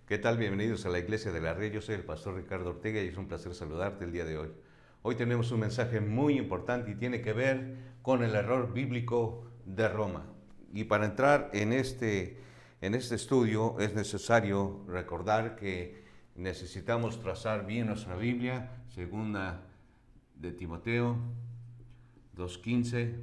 ¿Qué tal? Bienvenidos a la Iglesia de la Red. Yo soy el pastor Ricardo Ortega y es un placer saludarte el día de hoy. Hoy tenemos un mensaje muy importante y tiene que ver con el error bíblico de Roma. Y para entrar en este estudio es necesario recordar que necesitamos trazar bien nuestra Biblia, segunda de Timoteo 2:15.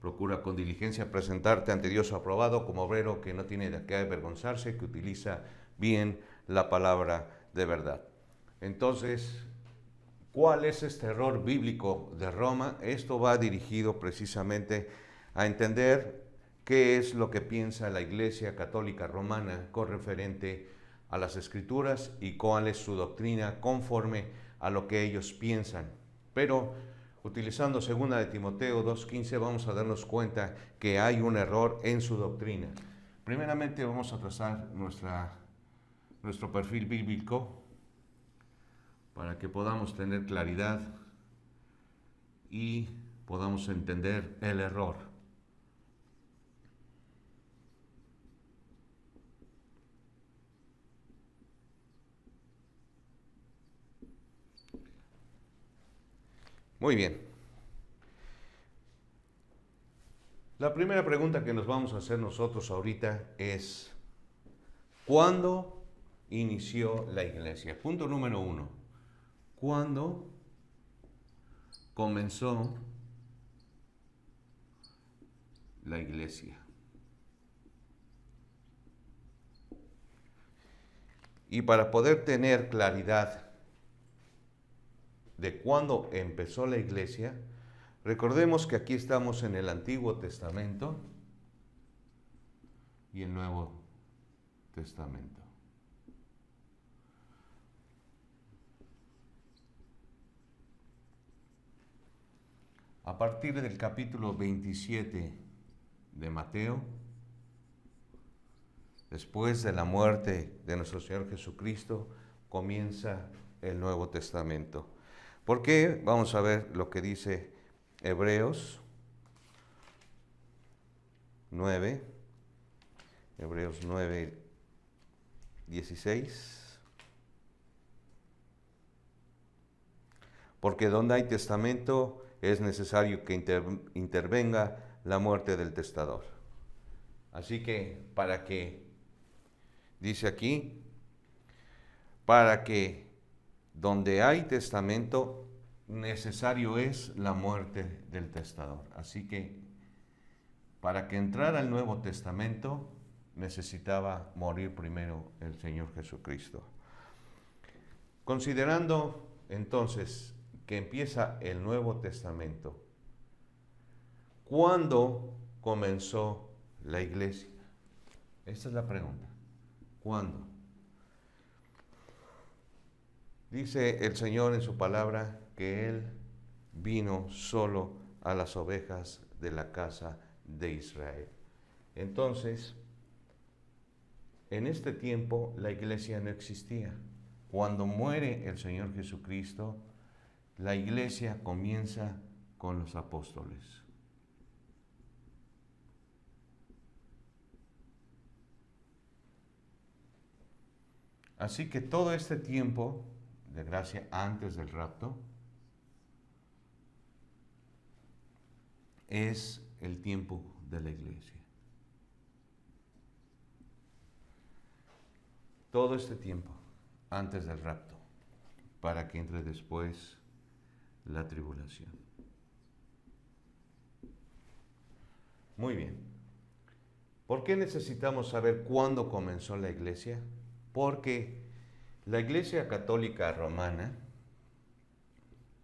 Procura con diligencia presentarte ante Dios aprobado como obrero que no tiene de qué avergonzarse, que utiliza bien la palabra de verdad. Entonces, ¿cuál es este error bíblico de Roma? Esto va dirigido precisamente a entender qué es lo que piensa la Iglesia Católica Romana con referente a las Escrituras y cuál es su doctrina conforme a lo que ellos piensan. Pero utilizando 2 de Timoteo 2:15 vamos a darnos cuenta que hay un error en su doctrina. Primeramente vamos a trazar nuestro perfil bíblico para que podamos tener claridad y podamos entender el error. Muy bien. La primera pregunta que nos vamos a hacer nosotros ahorita es, ¿cuándo inició la iglesia? Punto número 1. ¿Cuándo comenzó la iglesia? Y para poder tener claridad de cuándo empezó la iglesia, recordemos que aquí estamos en el Antiguo Testamento y el Nuevo Testamento. A partir del capítulo 27 de Mateo, después de la muerte de nuestro Señor Jesucristo, comienza el Nuevo Testamento. ¿Por qué? Vamos a ver lo que dice Hebreos 9, Hebreos 9, 16. Porque donde hay testamento es necesario que intervenga la muerte del testador. Así que dice aquí, para que donde hay testamento, necesario es la muerte del testador. Así que para que entrara el Nuevo Testamento, necesitaba morir primero el Señor Jesucristo. Considerando entonces que empieza el Nuevo Testamento, ¿cuándo comenzó la iglesia? Esta es la pregunta. ¿Cuándo? Dice el Señor en su palabra que Él vino solo a las ovejas de la casa de Israel. Entonces, en este tiempo la iglesia no existía. Cuando muere el Señor Jesucristo, la iglesia comienza con los apóstoles. Así que todo este tiempo de gracia antes del rapto es el tiempo de la iglesia. Todo este tiempo antes del rapto, para que entre después la tribulación. Muy bien. ¿Por qué necesitamos saber cuándo comenzó la iglesia? Porque la Iglesia Católica Romana,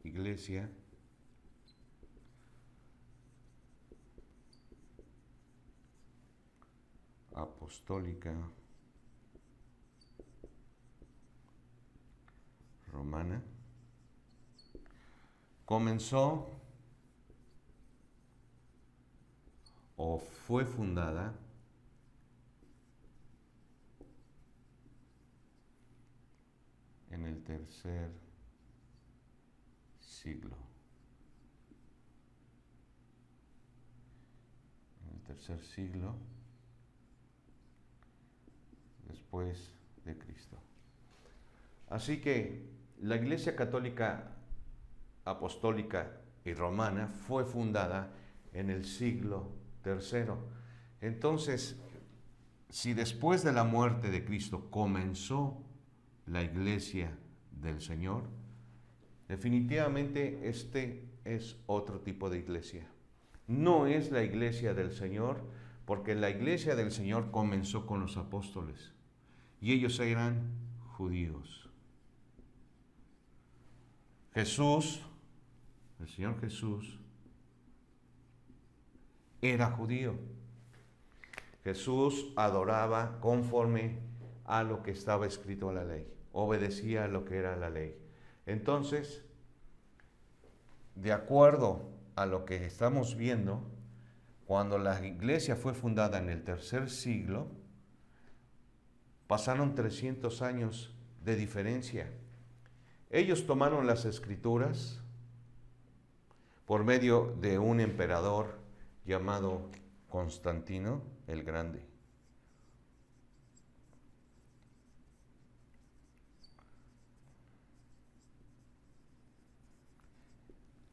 Iglesia Apostólica Romana, comenzó o fue fundada en el tercer siglo. En el tercer siglo, después de Cristo. Así que la Iglesia Católica Apostólica y Romana fue fundada en el siglo III. Entonces, si después de la muerte de Cristo comenzó la Iglesia del Señor, definitivamente este es otro tipo de iglesia. No es la Iglesia del Señor, porque la Iglesia del Señor comenzó con los apóstoles y ellos eran judíos. Jesús, el Señor Jesús, era judío. Jesús adoraba conforme a lo que estaba escrito en la ley, obedecía a lo que era la ley. Entonces, de acuerdo a lo que estamos viendo, cuando la iglesia fue fundada en el tercer siglo, pasaron 300 años de diferencia. Ellos tomaron las escrituras por medio de un emperador llamado Constantino el Grande.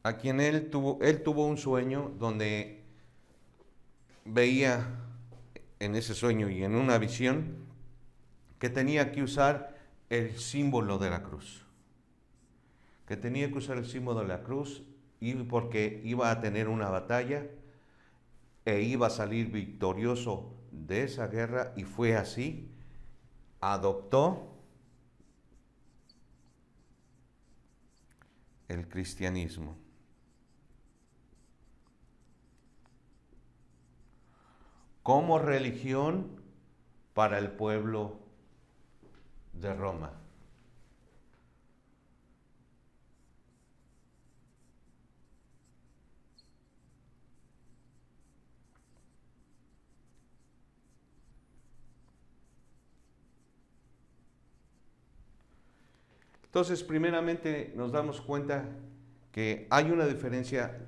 A quien él tuvo un sueño donde veía en ese sueño y en una visión que tenía que usar el símbolo de la cruz. Que tenía que usar el símbolo de la cruz y porque iba a tener una batalla e iba a salir victorioso de esa guerra, y fue así. Adoptó el cristianismo. Como religión para el pueblo de Roma. Entonces, primeramente nos damos cuenta que hay una diferencia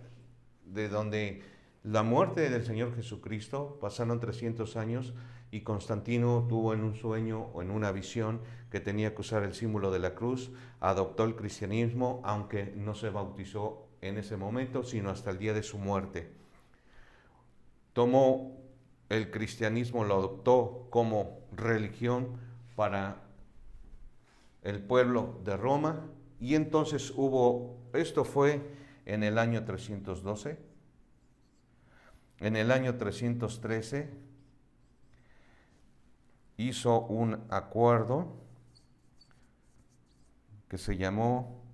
de donde la muerte del Señor Jesucristo, pasaron 300 años y Constantino tuvo en un sueño o en una visión que tenía que usar el símbolo de la cruz, adoptó el cristianismo, aunque no se bautizó en ese momento, sino hasta el día de su muerte. Tomó el cristianismo, lo adoptó como religión para el pueblo de Roma, y entonces esto fue en el año 312, en el año 313 hizo un acuerdo que se llamó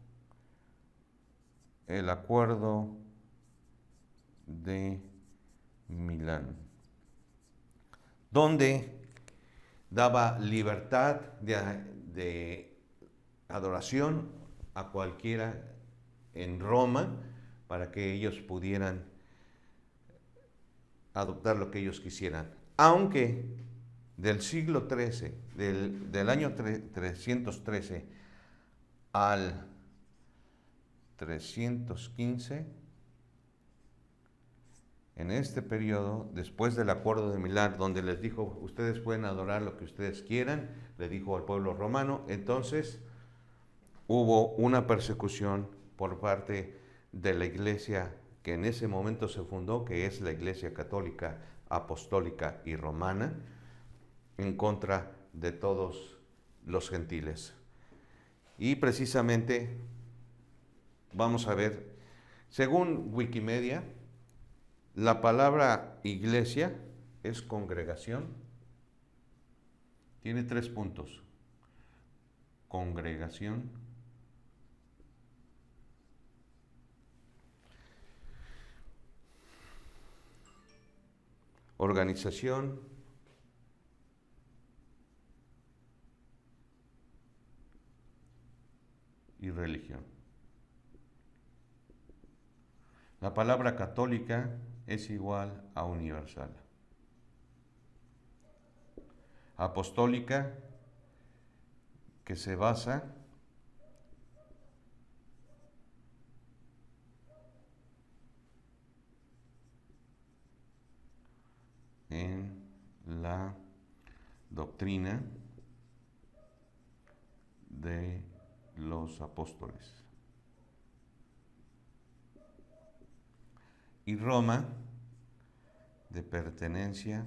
el Acuerdo de Milán, donde daba libertad de adoración a cualquiera en Roma para que ellos pudieran adoptar lo que ellos quisieran. Aunque del siglo XIII, del año 313 al 315, en este periodo, después del Acuerdo de Milán, donde les dijo, ustedes pueden adorar lo que ustedes quieran, le dijo al pueblo romano, entonces hubo una persecución por parte de la iglesia que en ese momento se fundó, que es la Iglesia Católica, Apostólica y Romana, en contra de todos los gentiles. Y precisamente vamos a ver, según Wikimedia, la palabra iglesia es congregación. Tiene 3 puntos. Congregación, organización y religión. La palabra católica es igual a universal. Apostólica, que se basa en la doctrina de los apóstoles. Y Roma, de pertenencia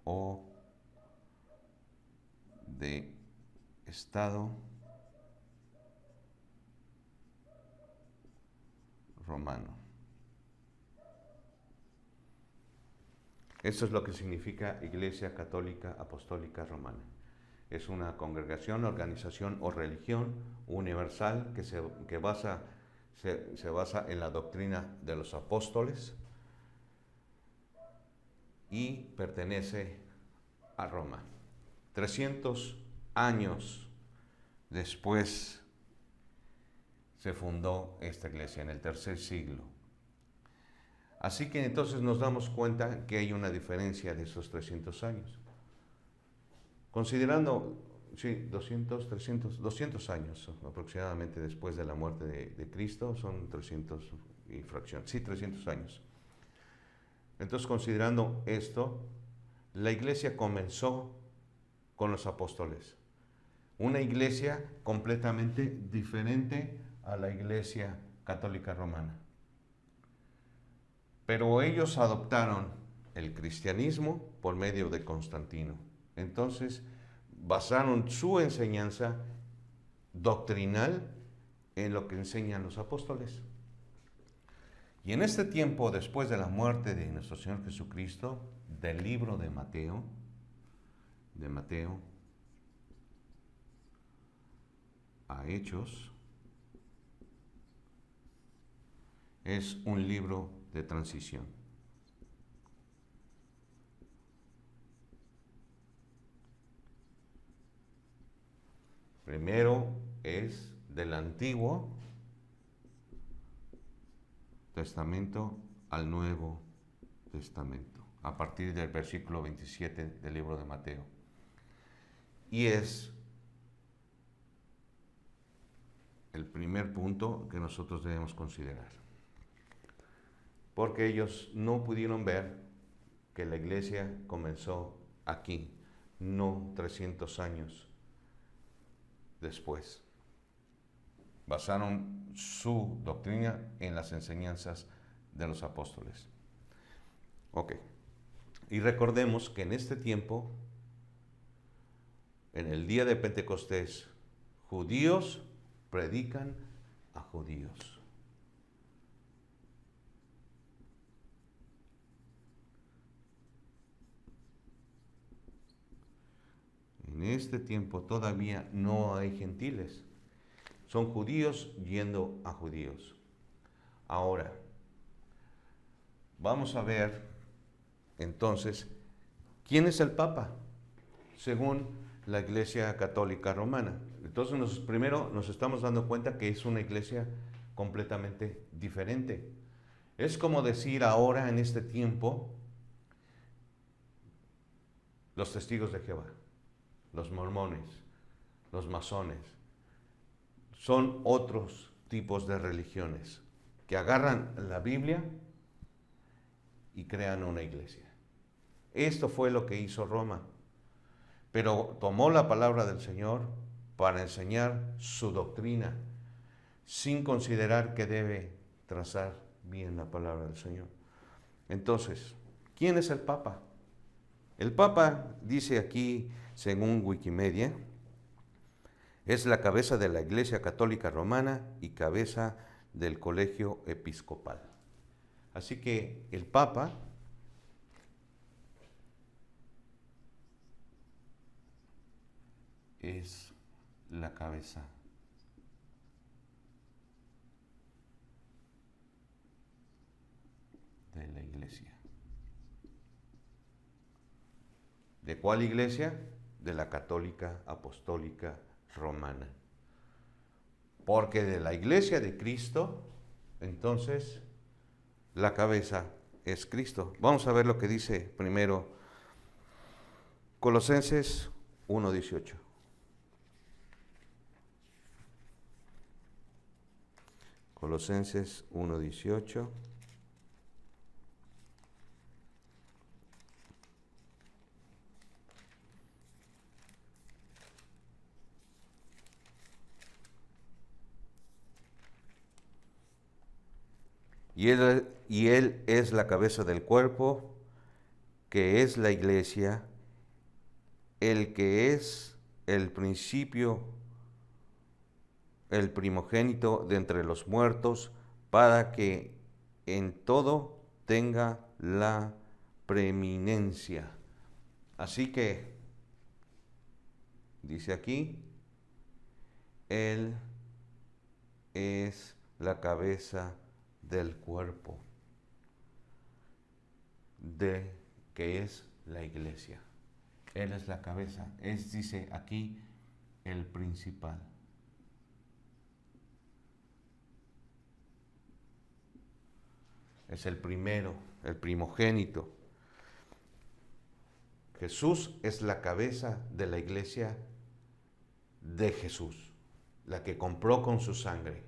o de Estado romano. Eso es lo que significa Iglesia Católica Apostólica Romana. Es una congregación, organización o religión universal que se basa en la doctrina de los apóstoles y pertenece a Roma. 300 años después se fundó esta iglesia, en el tercer siglo. Así que entonces nos damos cuenta que hay una diferencia de esos 300 años. Considerando, 200 años aproximadamente después de la muerte de Cristo, son 300 y fracción, 300 años. Entonces, considerando esto, la iglesia comenzó con los apóstoles. Una iglesia completamente diferente a la iglesia católica romana. Pero ellos adoptaron el cristianismo por medio de Constantino. Entonces, basaron su enseñanza doctrinal en lo que enseñan los apóstoles. Y en este tiempo, después de la muerte de nuestro Señor Jesucristo, del libro de Mateo, a Hechos, es un libro de transición. Primero es del Antiguo Testamento al Nuevo Testamento, a partir del versículo 27 del libro de Mateo. Y es el primer punto que nosotros debemos considerar. Porque ellos no pudieron ver que la iglesia comenzó aquí, no 300 años después. Basaron su doctrina en las enseñanzas de los apóstoles. Ok. Y recordemos que en este tiempo, en el día de Pentecostés, judíos predican a judíos. En este tiempo todavía no hay gentiles. Son judíos yendo a judíos. Ahora, vamos a ver entonces quién es el Papa, según la Iglesia Católica Romana. Entonces, primero nos estamos dando cuenta que es una iglesia completamente diferente. Es como decir ahora, en este tiempo, los testigos de Jehová, los mormones, los masones, son otros tipos de religiones que agarran la Biblia y crean una iglesia. Esto fue lo que hizo Roma, pero tomó la palabra del Señor para enseñar su doctrina, sin considerar que debe trazar bien la palabra del Señor. Entonces, ¿quién es el Papa? El Papa, dice aquí, según Wikimedia, es la cabeza de la Iglesia Católica Romana y cabeza del Colegio Episcopal. Así que el Papa es la cabeza de la iglesia. ¿De cuál iglesia? De la Católica Apostólica Romana. Porque de la iglesia de Cristo, entonces, la cabeza es Cristo. Vamos a ver lo que dice primero Colosenses 1:18. Colosenses 1:18. y él es la cabeza del cuerpo, que es la iglesia, el que es el principio, el primogénito de entre los muertos, para que en todo tenga la preeminencia. Así que, dice aquí, Él es la cabeza del cuerpo, de que es la iglesia. Él es la cabeza, es, dice aquí, el principal. Es el primero, el primogénito. Jesús es la cabeza de la iglesia de Jesús, la que compró con su sangre.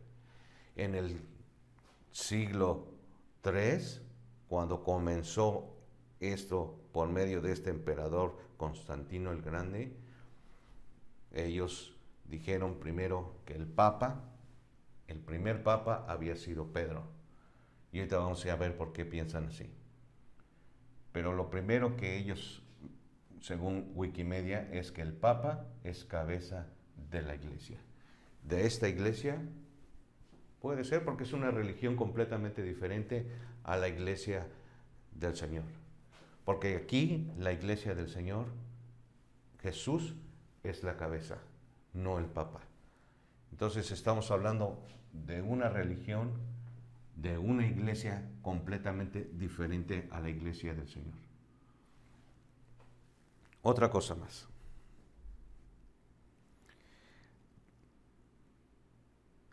En el siglo III, cuando comenzó esto por medio de este emperador Constantino el Grande, ellos dijeron primero que el primer papa había sido Pedro. Y ahorita vamos a ver por qué piensan así. Pero lo primero que ellos, según Wikimedia, es que el papa es cabeza de la iglesia. De esta iglesia puede ser porque es una religión completamente diferente a la iglesia del Señor. Porque aquí la iglesia del Señor, Jesús es la cabeza, no el papa. Entonces estamos hablando de una religión, de una iglesia completamente diferente a la iglesia del Señor. Otra cosa más.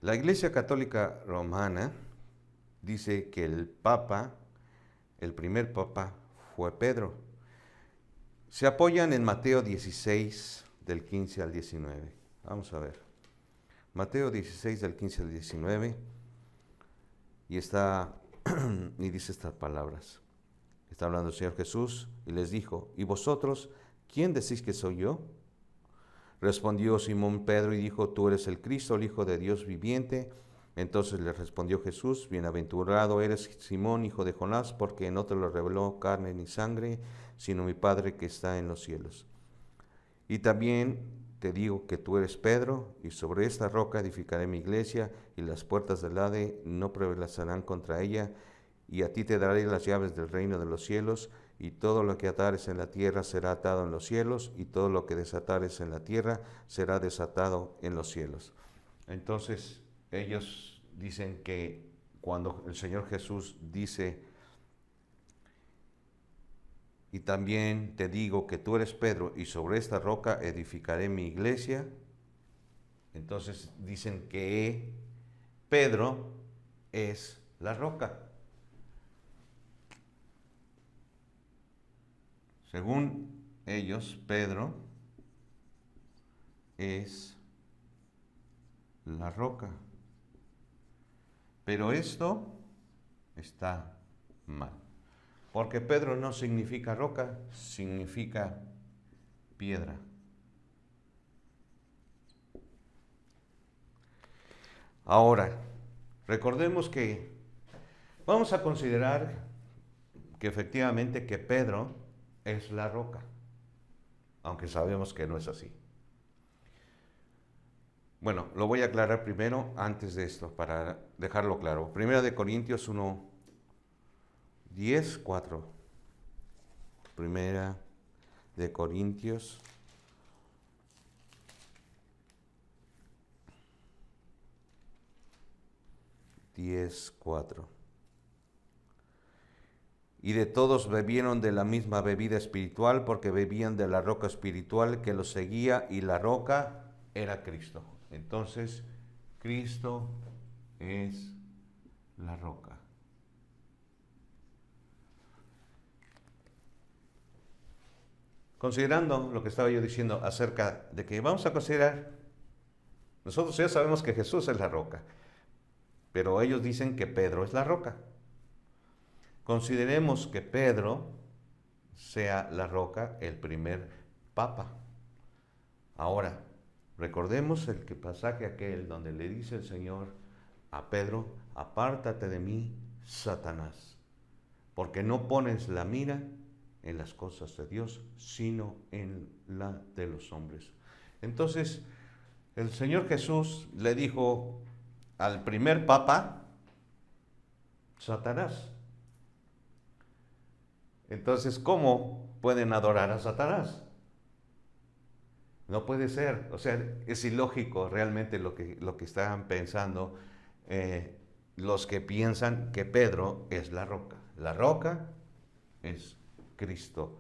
La Iglesia Católica Romana dice que el Papa, el primer Papa, fue Pedro. Se apoyan en Mateo 16, del 15 al 19. Vamos a ver. Mateo 16, del 15 al 19. Y y dice estas palabras. Está hablando el Señor Jesús y les dijo, ¿y vosotros quién decís que soy yo? Respondió Simón Pedro y dijo, tú eres el Cristo, el Hijo de Dios viviente. Entonces le respondió Jesús, bienaventurado eres Simón, hijo de Jonás, porque no te lo reveló carne ni sangre, sino mi Padre que está en los cielos. Y también te digo que tú eres Pedro, y sobre esta roca edificaré mi iglesia, y las puertas del Hades no prevalecerán contra ella, y a ti te daré las llaves del reino de los cielos, y todo lo que atares en la tierra será atado en los cielos, y todo lo que desatares en la tierra será desatado en los cielos. Entonces, ellos dicen que cuando el Señor Jesús dice, y también te digo que tú eres Pedro, y sobre esta roca edificaré mi iglesia, entonces dicen que Pedro es la roca. Según ellos, Pedro es la roca. Pero esto está mal. Porque Pedro no significa roca, significa piedra. Ahora, recordemos que vamos a considerar que efectivamente que Pedro es la roca, aunque sabemos que no es así. Bueno, lo voy a aclarar primero antes de esto, para dejarlo claro. Primera de Corintios 1, 10, 4. Primera de Corintios 10, 4. Y de todos bebieron de la misma bebida espiritual, porque bebían de la roca espiritual que los seguía, y la roca era Cristo. Entonces, Cristo es la roca. Considerando lo que estaba yo diciendo acerca de que vamos a considerar, nosotros ya sabemos que Jesús es la roca, pero ellos dicen que Pedro es la roca. Consideremos que Pedro sea la roca, el primer papa. Ahora, recordemos pasaje aquel donde le dice el Señor a Pedro, apártate de mí, Satanás, porque no pones la mira en las cosas de Dios, sino en la de los hombres. Entonces, el Señor Jesús le dijo al primer papa, Satanás. Entonces, ¿cómo pueden adorar a Satanás? No puede ser, o sea, es ilógico realmente lo que están pensando los que piensan que Pedro es la roca. La roca es Cristo.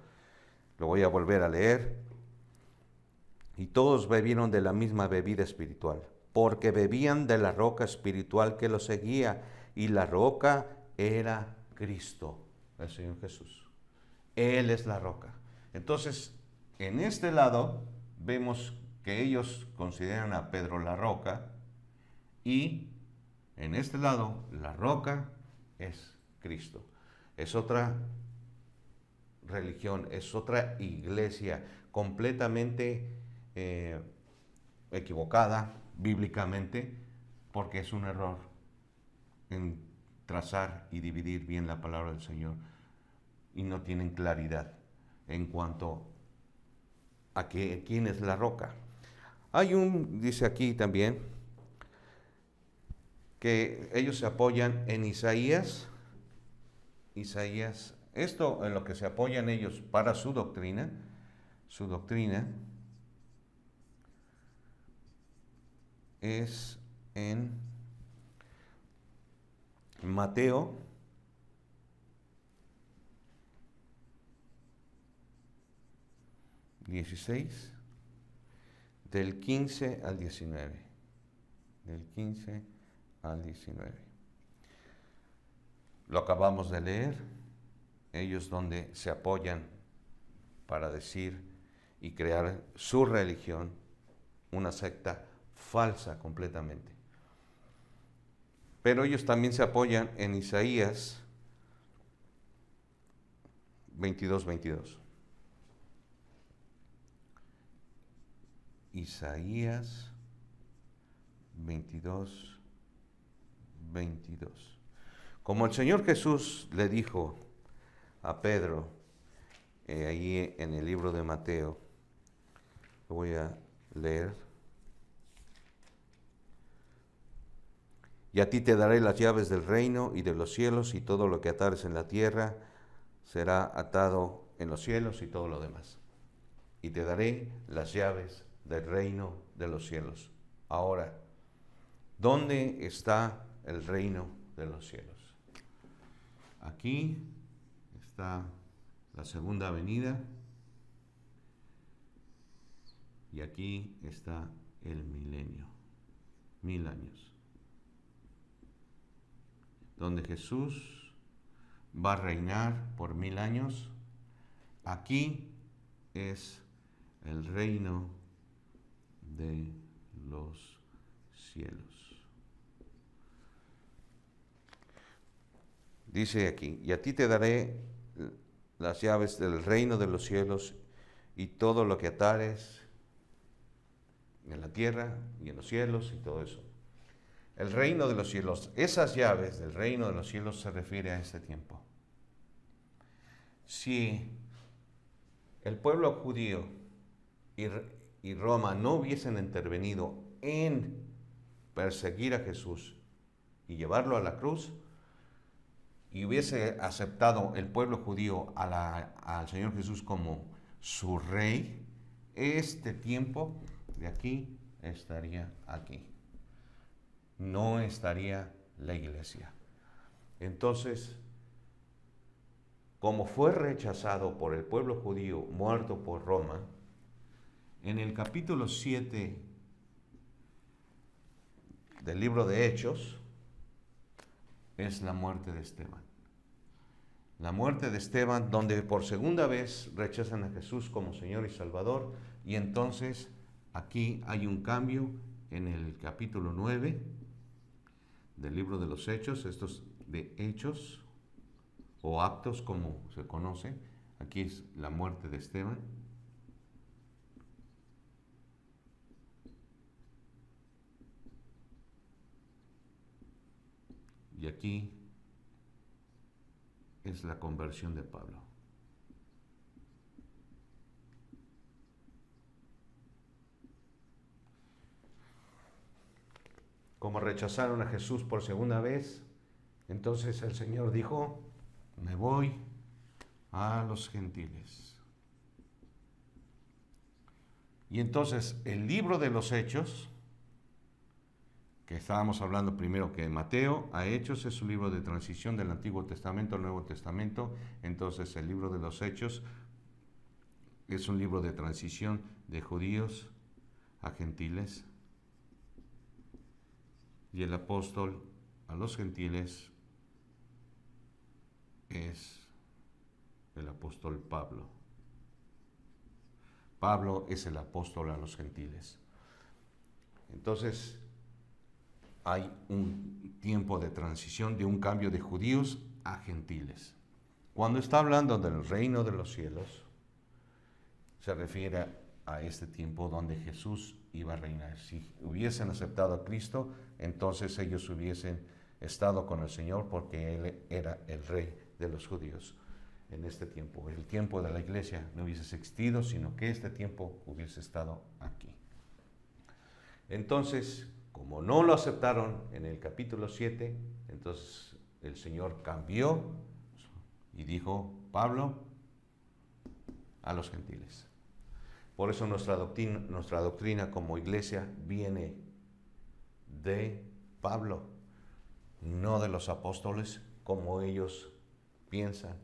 Lo voy a volver a leer. Y todos bebieron de la misma bebida espiritual, porque bebían de la roca espiritual que los seguía, y la roca era Cristo, el Señor Jesús. Él es la roca. Entonces, en este lado vemos que ellos consideran a Pedro la roca, y en este lado la roca es Cristo. Es otra religión, es otra iglesia completamente equivocada bíblicamente, porque es un error en trazar y dividir bien la palabra del Señor y no tienen claridad en cuanto a quién es la roca. Dice aquí también, que ellos se apoyan en Isaías, esto en lo que se apoyan ellos para su doctrina es en Mateo 16, del 15 al 19. Del 15 al 19. Lo acabamos de leer, ellos donde se apoyan para decir y crear su religión, una secta falsa completamente. Pero ellos también se apoyan en Isaías 22:22. Isaías 22:22. Como el Señor Jesús le dijo a Pedro, ahí en el libro de Mateo, lo voy a leer. Y a ti te daré las llaves del reino y de los cielos, y todo lo que atares en la tierra será atado en los cielos, y todo lo demás. Y te daré las llaves del reino de los cielos. Ahora, ¿dónde está el reino de los cielos? Aquí está la segunda venida, y aquí está el milenio, 1000 años, donde Jesús va a reinar por 1000 años. Aquí es el reino de los cielos. Dice aquí, y a ti te daré las llaves del reino de los cielos, y todo lo que atares en la tierra y en los cielos, y todo eso. El reino de los cielos, esas llaves del reino de los cielos se refiere a este tiempo. Si el pueblo judío y Roma no hubiesen intervenido en perseguir a Jesús y llevarlo a la cruz, y hubiese aceptado el pueblo judío al Señor Jesús como su rey, este tiempo de aquí estaría aquí. No estaría la iglesia. Entonces, como fue rechazado por el pueblo judío, muerto por Roma, en el capítulo 7 del libro de Hechos, es la muerte de Esteban. La muerte de Esteban, donde por segunda vez rechazan a Jesús como Señor y Salvador, y entonces aquí hay un cambio en el capítulo 9 del libro de los Hechos, estos de Hechos, o Actos como se conoce. Aquí es la muerte de Esteban. Y aquí es la conversión de Pablo. Como rechazaron a Jesús por segunda vez, entonces el Señor dijo, me voy a los gentiles. Y entonces el libro de los Hechos, que estábamos hablando primero que Mateo, a Hechos es un libro de transición del Antiguo Testamento al Nuevo Testamento, entonces el libro de los Hechos es un libro de transición de judíos a gentiles, y el apóstol a los gentiles es el apóstol Pablo. Pablo es el apóstol a los gentiles. Entonces, hay un tiempo de transición, de un cambio de judíos a gentiles. Cuando está hablando del reino de los cielos, se refiere a este tiempo donde Jesús iba a reinar. Si hubiesen aceptado a Cristo, entonces ellos hubiesen estado con el Señor porque Él era el rey de los judíos en este tiempo. El tiempo de la iglesia no hubiese existido, sino que este tiempo hubiese estado aquí. Entonces, como no lo aceptaron en el capítulo 7, entonces el Señor cambió y dijo, Pablo, a los gentiles. Por eso nuestra doctrina como iglesia viene de Pablo, no de los apóstoles, como ellos piensan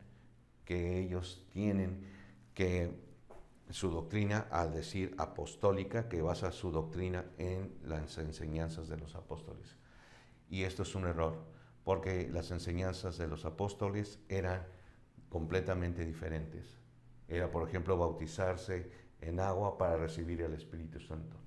que ellos tienen que su doctrina, al decir apostólica, que basa su doctrina en las enseñanzas de los apóstoles. Y esto es un error, porque las enseñanzas de los apóstoles eran completamente diferentes. Era, por ejemplo, bautizarse en agua para recibir el Espíritu Santo.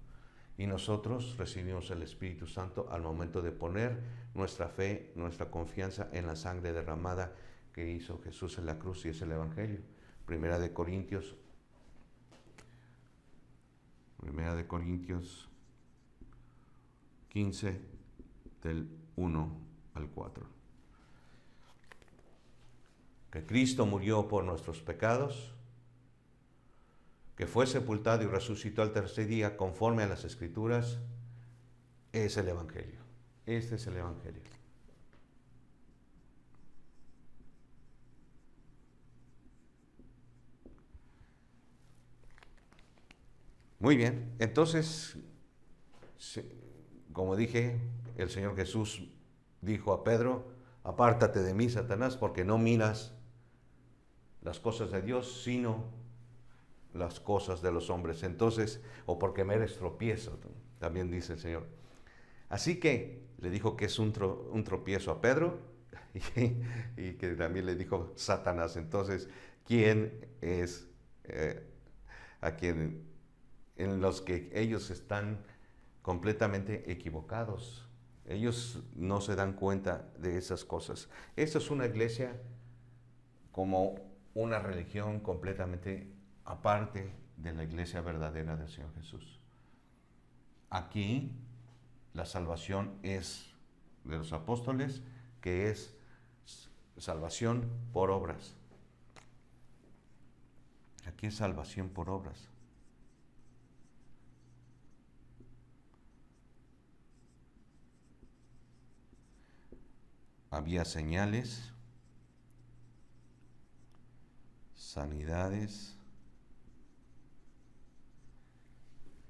Y nosotros recibimos el Espíritu Santo al momento de poner nuestra fe, nuestra confianza en la sangre derramada que hizo Jesús en la cruz, y es el Evangelio. Primera de Corintios 15, del 1 al 4. Que Cristo murió por nuestros pecados, que fue sepultado y resucitó al tercer día conforme a las Escrituras, es el Evangelio. Este es el Evangelio. Muy bien, entonces, como dije, el Señor Jesús dijo a Pedro, apártate de mí, Satanás, porque no miras las cosas de Dios, sino las cosas de los hombres. Entonces, o porque me eres tropiezo, también dice el Señor. Así que le dijo que es un tropiezo a Pedro y que también le dijo Satanás. Entonces, ¿quién es a quien en los que ellos están completamente equivocados? Ellos no se dan cuenta de esas cosas. Esta es una iglesia como una religión completamente aparte de la iglesia verdadera del Señor Jesús. Aquí la salvación es de los apóstoles, que es salvación por obras. Aquí es salvación por obras. Había señales, sanidades,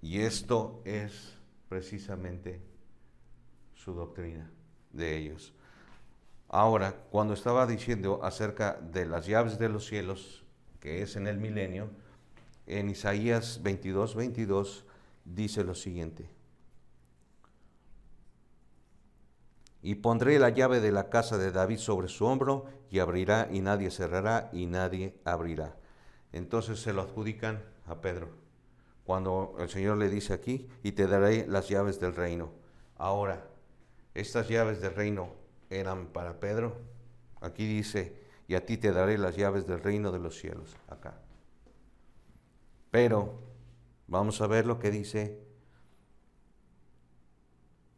y esto es precisamente su doctrina de ellos. Ahora, cuando estaba diciendo acerca de las llaves de los cielos, que es en el milenio, en Isaías 22:22 dice lo siguiente: y pondré la llave de la casa de David sobre su hombro, y abrirá, y nadie cerrará, y nadie abrirá. Entonces se lo adjudican a Pedro, cuando el Señor le dice aquí, y te daré las llaves del reino. Ahora, estas llaves del reino eran para Pedro. Aquí dice, y a ti te daré las llaves del reino de los cielos, acá. Pero vamos a ver lo que dice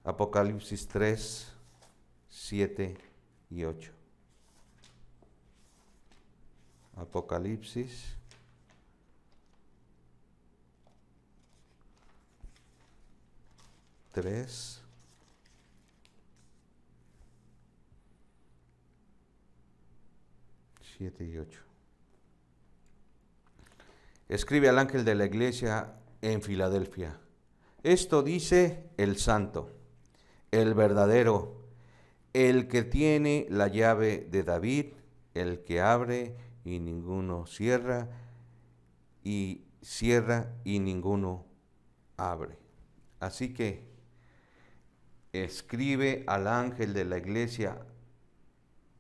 Apocalipsis 3, 7 y 8. Apocalipsis. Tres. Siete y 8. Escribe al ángel de la iglesia en Filadelfia. Esto dice el santo, el verdadero, el que tiene la llave de David, el que abre y ninguno cierra, y cierra y ninguno abre. Así que escribe al ángel de la iglesia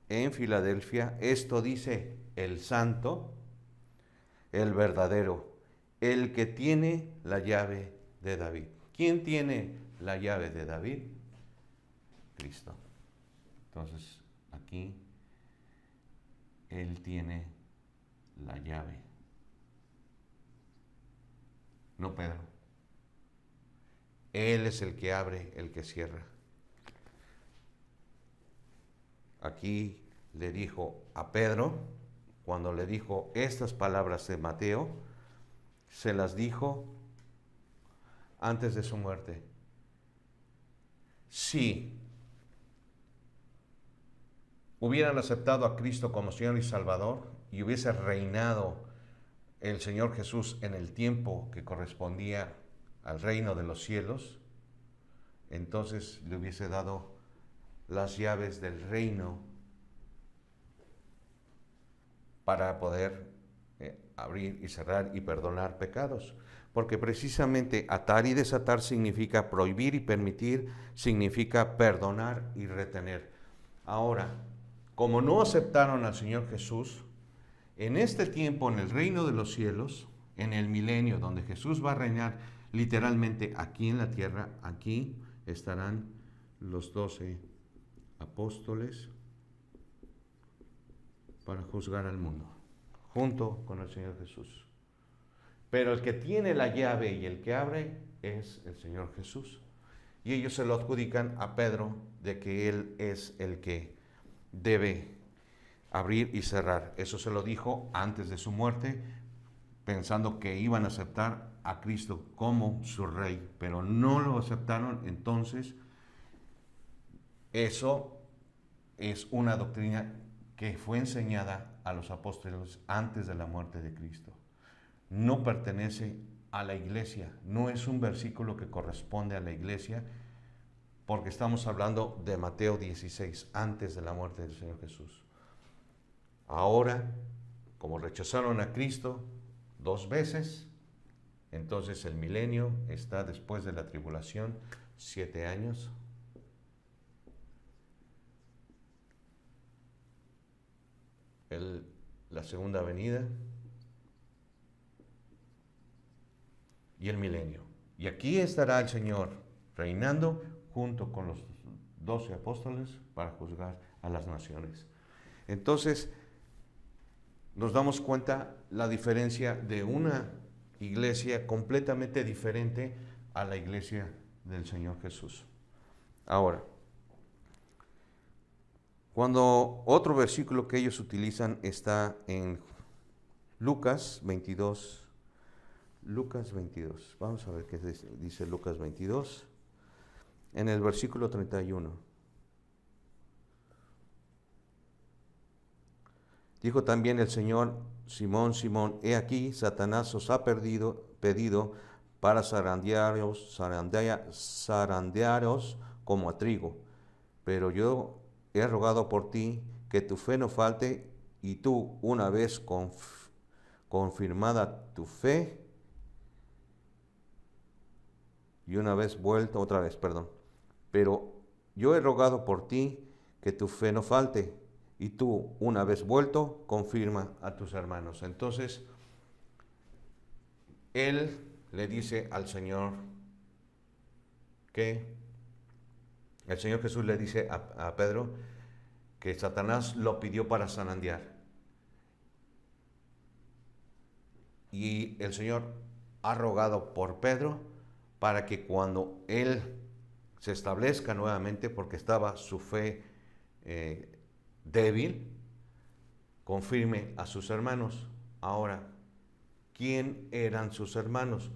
en Filadelfia, esto dice el santo, el verdadero, el que tiene la llave de David. ¿Quién tiene la llave de David? Cristo. Entonces, aquí, Él tiene la llave. No Pedro. Él es el que abre, el que cierra. Aquí le dijo a Pedro, cuando le dijo estas palabras de Mateo, se las dijo antes de su muerte. Si hubieran aceptado a Cristo como Señor y Salvador y hubiese reinado el Señor Jesús en el tiempo que correspondía al reino de los cielos, entonces le hubiese dado las llaves del reino para poder abrir y cerrar y perdonar pecados. Porque precisamente atar y desatar significa prohibir y permitir, significa perdonar y retener. Ahora, como no aceptaron al Señor Jesús, en este tiempo, en el reino de los cielos, en el milenio, donde Jesús va a reinar literalmente aquí en la tierra, aquí estarán los 12 apóstoles para juzgar al mundo, junto con el Señor Jesús. Pero el que tiene la llave y el que abre es el Señor Jesús. Y ellos se lo adjudican a Pedro de que él es el que debe abrir y cerrar. Eso se lo dijo antes de su muerte, pensando que iban a aceptar a Cristo como su rey, pero no lo aceptaron. Entonces, eso es una doctrina que fue enseñada a los apóstoles antes de la muerte de Cristo. No pertenece a la iglesia, no es un versículo que corresponde a la iglesia, porque estamos hablando de Mateo 16, antes de la muerte del Señor Jesús. Ahora, como rechazaron a Cristo 2 veces, entonces el milenio está después de la tribulación, 7 años. La segunda venida y el milenio. Y aquí estará el Señor reinando junto con los 12 apóstoles para juzgar a las naciones. Entonces, nos damos cuenta la diferencia de una iglesia completamente diferente a la iglesia del Señor Jesús. Ahora, cuando otro versículo que ellos utilizan está en Lucas 22. Lucas 22. Vamos a ver qué dice Lucas 22. En el versículo 31. Dijo también el Señor: Simón, Simón, he aquí, Satanás os ha pedido para zarandearos como a trigo. Pero yo he rogado por ti que tu fe no falte, y tú, una vez confirmada tu fe, y una vez vuelto, otra vez, perdón. Pero yo he rogado por ti que tu fe no falte, y tú, una vez vuelto, confirma a tus hermanos. Entonces, él le dice al Señor que, el Señor Jesús le dice a Pedro que Satanás lo pidió para zarandear. Y el Señor ha rogado por Pedro para que cuando él se establezca nuevamente, porque estaba su fe débil, confirme a sus hermanos. Ahora, ¿quién eran sus hermanos?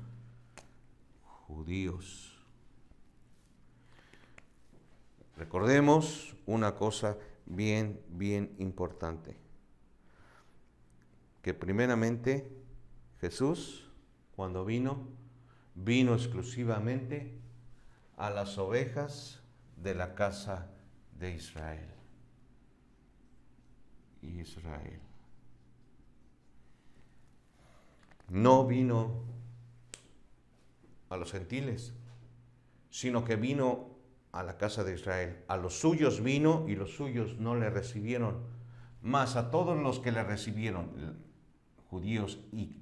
Judíos. Recordemos una cosa bien importante, que primeramente Jesús, cuando vino exclusivamente a las ovejas de la casa de Israel. No vino a los gentiles, sino que vino a la casa de Israel. A los suyos vino y los suyos no le recibieron. Mas a todos los que le recibieron, judíos y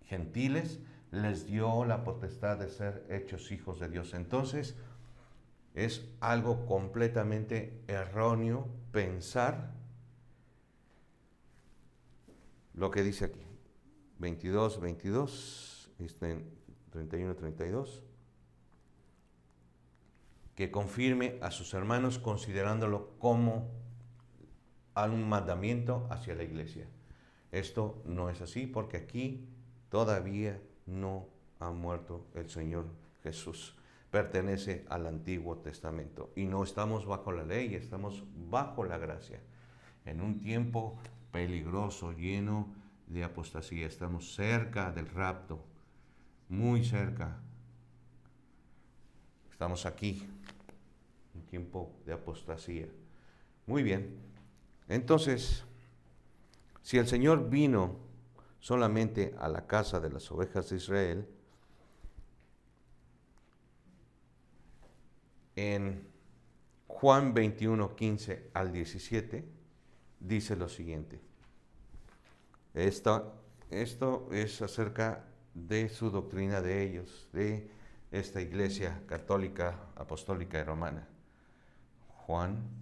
gentiles, les dio la potestad de ser hechos hijos de Dios. Entonces, es algo completamente erróneo pensar lo que dice aquí. 22, 31, 32. Que confirme a sus hermanos considerándolo como un mandamiento hacia la iglesia. Esto no es así porque aquí todavía no ha muerto el Señor Jesús. Pertenece al Antiguo Testamento y no estamos bajo la ley, estamos bajo la gracia. En un tiempo peligroso, lleno de apostasía. Estamos cerca del rapto, muy cerca. Estamos aquí, un tiempo de apostasía. Muy bien. Entonces, si el Señor vino solamente a la casa de las ovejas de Israel, en Juan 21, 15 al 17, dice lo siguiente. Esto es acerca de su doctrina de ellos, de esta iglesia católica, apostólica y romana. Juan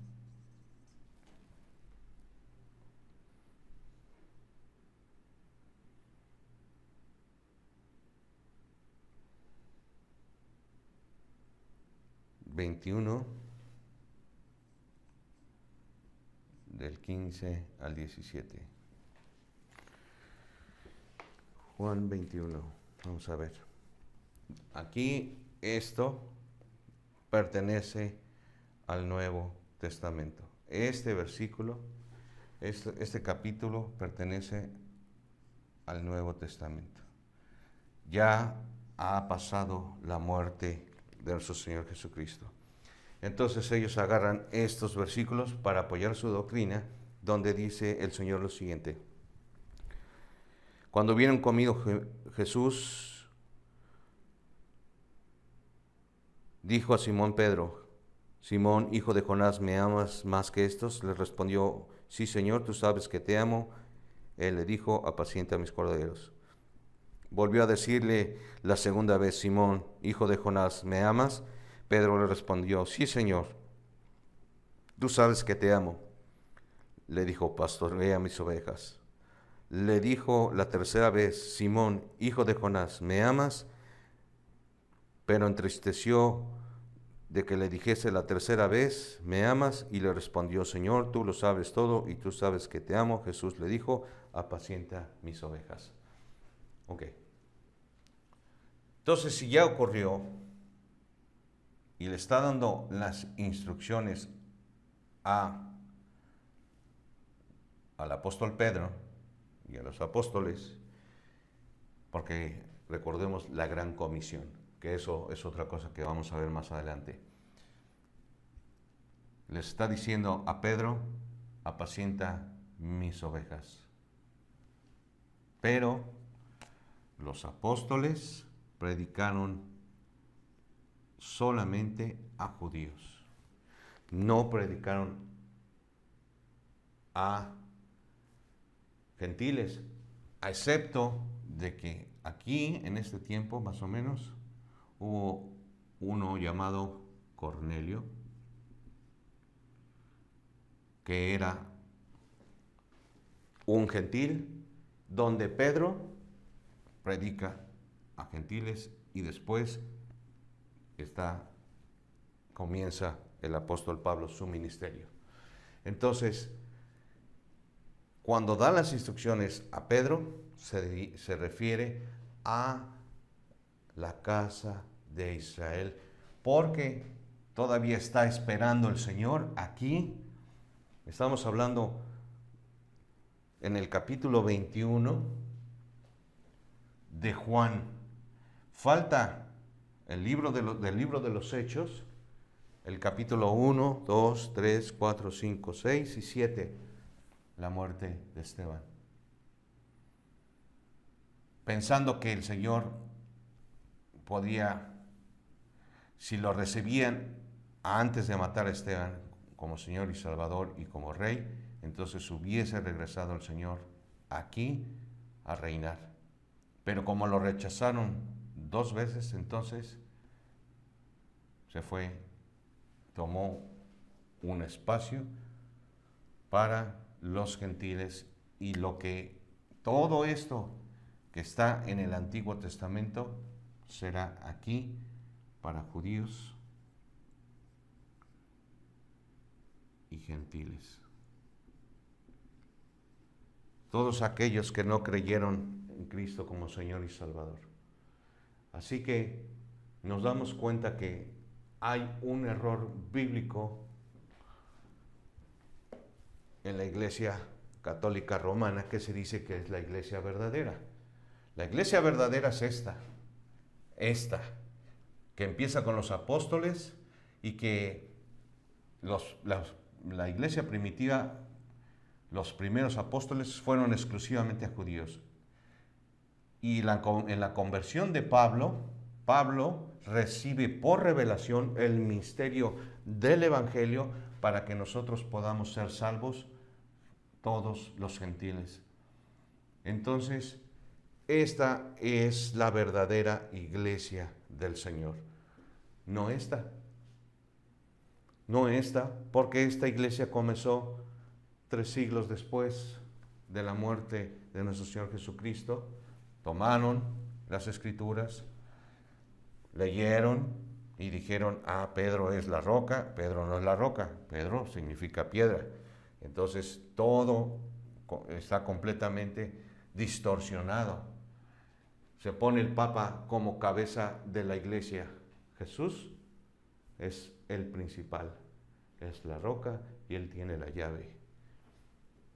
21, del 15 al 17. Juan 21, vamos a ver. Aquí esto pertenece al Nuevo Testamento. Este versículo, este capítulo pertenece al Nuevo Testamento. Ya ha pasado la muerte de nuestro Señor Jesucristo. Entonces ellos agarran estos versículos para apoyar su doctrina, donde dice el Señor lo siguiente. Cuando hubieron comido, Jesús dijo a Simón Pedro: Simón, hijo de Jonás, ¿me amas más que estos? Le respondió: sí, Señor, tú sabes que te amo. Él le dijo: apacienta mis corderos. Volvió a decirle la segunda vez: Simón, hijo de Jonás, ¿me amas? Pedro le respondió: sí, Señor, tú sabes que te amo. Le dijo: pastorea mis ovejas. Le dijo la tercera vez: Simón, hijo de Jonás, ¿me amas? Pero entristeció de que le dijese la tercera vez: ¿me amas? Y le respondió: Señor, tú lo sabes todo y tú sabes que te amo. Jesús le dijo: apacienta mis ovejas. Ok. Entonces, si ya ocurrió y le está dando las instrucciones al apóstol Pedro y a los apóstoles, porque recordemos la gran comisión, que eso es otra cosa que vamos a ver más adelante. Les está diciendo a Pedro: apacienta mis ovejas. Pero los apóstoles predicaron solamente a judíos. No predicaron a gentiles, excepto de que aquí, en este tiempo más o menos, hubo uno llamado Cornelio, que era un gentil, donde Pedro predica a gentiles y después comienza el apóstol Pablo su ministerio. Entonces, cuando da las instrucciones a Pedro, se refiere a la casa de Israel, porque todavía está esperando el Señor aquí. Estamos hablando en el capítulo 21 de Juan. Falta el libro del libro de los Hechos, el capítulo 1, 2, 3, 4, 5, 6 y 7, la muerte de Esteban. Pensando que el Señor podía, si lo recibían antes de matar a Esteban como Señor y Salvador y como Rey, entonces hubiese regresado el Señor aquí a reinar. Pero como lo rechazaron 2 veces, entonces se fue, tomó un espacio para los gentiles, y todo esto que está en el Antiguo Testamento será aquí para judíos y gentiles. Todos aquellos que no creyeron en Cristo como Señor y Salvador. Así que nos damos cuenta que hay un error bíblico en la Iglesia Católica Romana, que se dice que es la iglesia verdadera. La iglesia verdadera es esta, que empieza con los apóstoles, y que la iglesia primitiva, los primeros apóstoles fueron exclusivamente a judíos. Y en la conversión de Pablo recibe por revelación el misterio del Evangelio para que nosotros podamos ser salvos, todos los gentiles. Entonces, esta es la verdadera iglesia del Señor. No esta, porque esta iglesia comenzó 3 siglos después de la muerte de nuestro Señor Jesucristo. Tomaron las Escrituras, leyeron y dijeron: Pedro es la roca. Pedro no es la roca, Pedro significa piedra. Entonces todo está completamente distorsionado. Se pone el Papa como cabeza de la iglesia. Jesús es el principal, es la roca, y Él tiene la llave.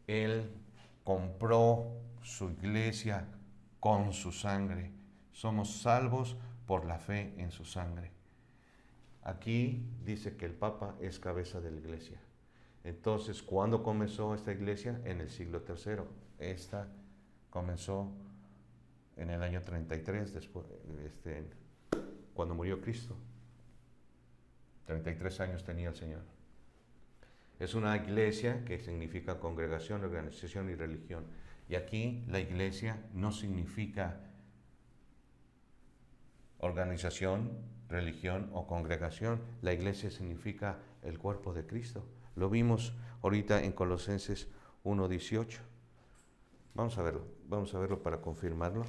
Él compró su iglesia con su sangre. Somos salvos por la fe en su sangre. Aquí dice que el Papa es cabeza de la iglesia. Entonces, ¿cuándo comenzó esta iglesia? En el siglo III. Esta comenzó en el año 33, después, cuando murió Cristo. 33 años tenía el Señor. Es una iglesia que significa congregación, organización y religión. Y aquí la iglesia no significa organización, religión o congregación. La iglesia significa el cuerpo de Cristo. Lo vimos ahorita en Colosenses 1:18. Vamos a verlo para confirmarlo.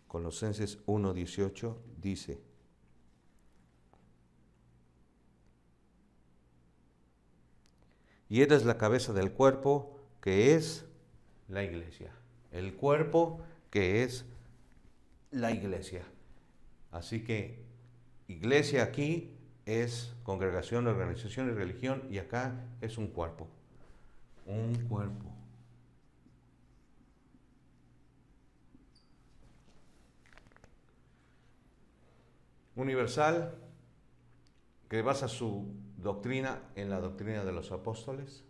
Colosenses 1:18 dice: y eres la cabeza del cuerpo, que es la iglesia. El cuerpo, que es la iglesia. Así que iglesia aquí es congregación, organización y religión, y acá es un cuerpo. Un cuerpo. Universal, que basa su doctrina en la doctrina de los apóstoles,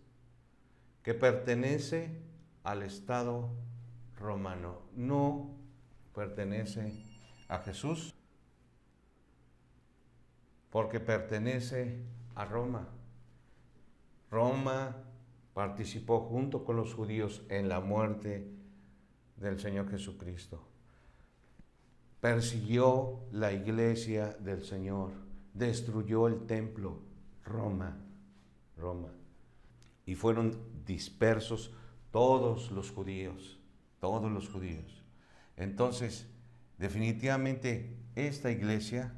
que pertenece al Estado romano, no pertenece a Jesús, porque pertenece a Roma. Roma participó junto con los judíos en la muerte del Señor Jesucristo. Persiguió la iglesia del Señor, destruyó el templo, Roma. Y fueron dispersos todos los judíos. Entonces, definitivamente esta iglesia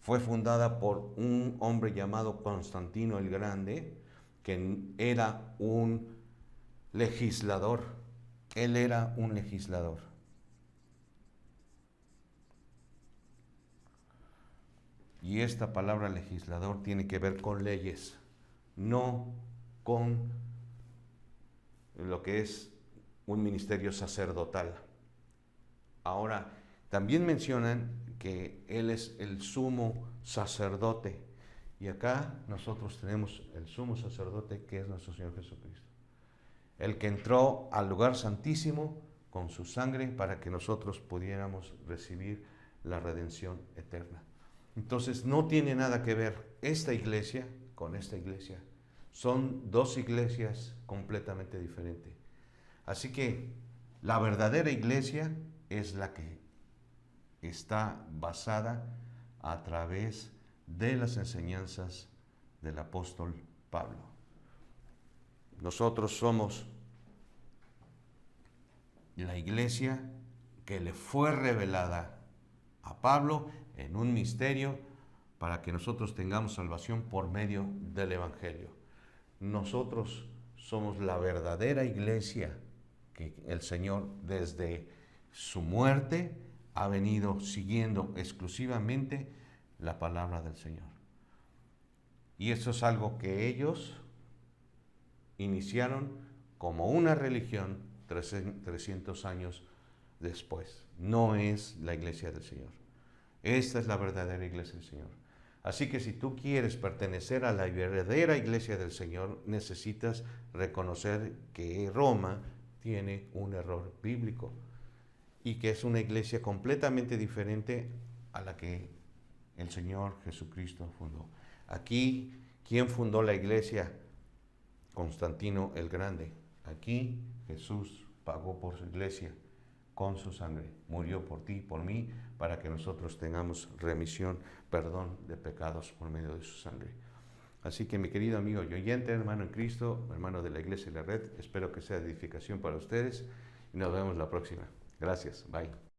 fue fundada por un hombre llamado Constantino el Grande, que era un legislador. Él era un legislador. Y esta palabra legislador tiene que ver con leyes, no con lo que es un ministerio sacerdotal. Ahora, también mencionan que Él es el sumo sacerdote. Y acá nosotros tenemos el sumo sacerdote, que es nuestro Señor Jesucristo. El que entró al lugar santísimo con su sangre para que nosotros pudiéramos recibir la redención eterna. Entonces no tiene nada que ver esta iglesia con esta iglesia. Son dos iglesias completamente diferentes. Así que la verdadera iglesia es la que está basada a través de las enseñanzas del apóstol Pablo. Nosotros somos la iglesia que le fue revelada a Pablo en un misterio para que nosotros tengamos salvación por medio del Evangelio. Nosotros somos la verdadera iglesia que el Señor desde su muerte ha venido siguiendo exclusivamente la palabra del Señor. Y eso es algo que ellos iniciaron como una religión 300 años después. No es la iglesia del Señor. Esta es la verdadera iglesia del Señor. Así que si tú quieres pertenecer a la verdadera iglesia del Señor, necesitas reconocer que Roma tiene un error bíblico y que es una iglesia completamente diferente a la que el Señor Jesucristo fundó. Aquí, ¿quién fundó la iglesia? Constantino el Grande. Aquí Jesús pagó por su iglesia con su sangre. Murió por ti, por mí, para que nosotros tengamos remisión, perdón de pecados por medio de su sangre. Así que mi querido amigo y oyente, hermano en Cristo, hermano de la Iglesia y la Red, espero que sea de edificación para ustedes y nos vemos la próxima. Gracias. Bye.